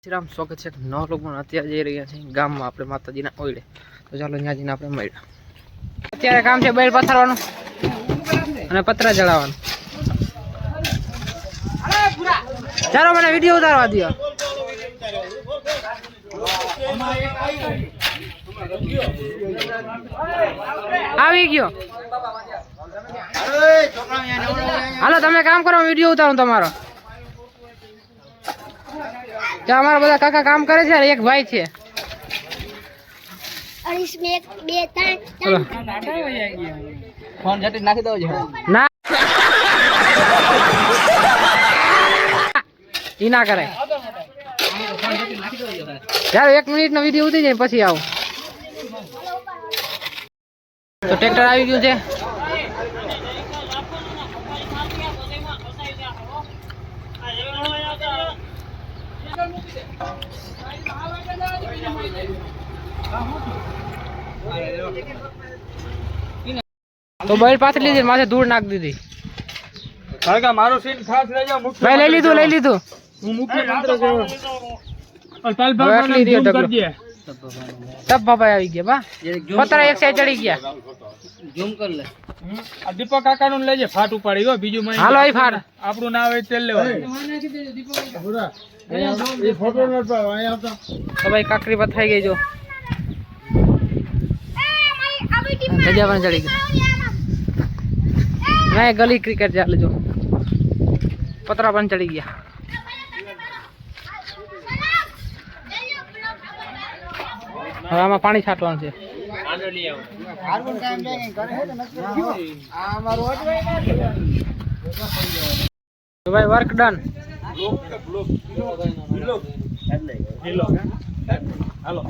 શ્રીરામ સ્વાગત છે નવા લોકોને અત્યારે જઈ રહ્યા છે ગામમાં આપણે માતાજીના ઓયડે તો ચાલો ત્યાં જઈને આપણે મળ્યા અત્યારે કામ છે બેલ પથારવાનું અને પતરા જળાવવાનું ચાલો મને વિડીયો ઉતારવા દો આવી ગયો હાલો તમે કામ કરો વિડીયો ઉતારું તમારો અમારા બધા કાકા કામ કરે છે એક ભાઈ છે ફોન જટી નાખી દો ના ઈ ના કરે યાર 1 મિનિટ નો વિડીયો ઉતરી જાય પછી આવું તો ટ્રેક્ટર આવી ગયું છે તો બેલ પાથરી લીધી માથે ધૂળ નાખ દીધી કાકા મારો સીન ખાસ લઈ જાવ મુખ્ય ભાઈ લઈ લીધું હું મુખ્ય મંત્ર છે અલ્પાલ હવે આટલી ભાઈ રહ્યો ઝૂમ કરી દે તબ બાબા આવી ગયા બા પતરા એક સાઈડ ચડી ગયા ઝૂમ કર લે આ દીપક કાકા નું લેજે ફાટ ઉપાડી ગયો બીજું મહિને હાલો અહીં ફાટ આપણું ના આવે તેલ લેવા એ ફોટો ન પાવ અહીંયા આવતા તો ભાઈ કાકરી પથરાઈ ગઈ જો ધજા પણ ચડી ગઈ ના ગલી ક્રિકેટ ચાલે જો પતરા પણ ચડી ગયા હવે આમાં પાણી છાંટવાનું છે ભાઈ વર્ક ડન હાલો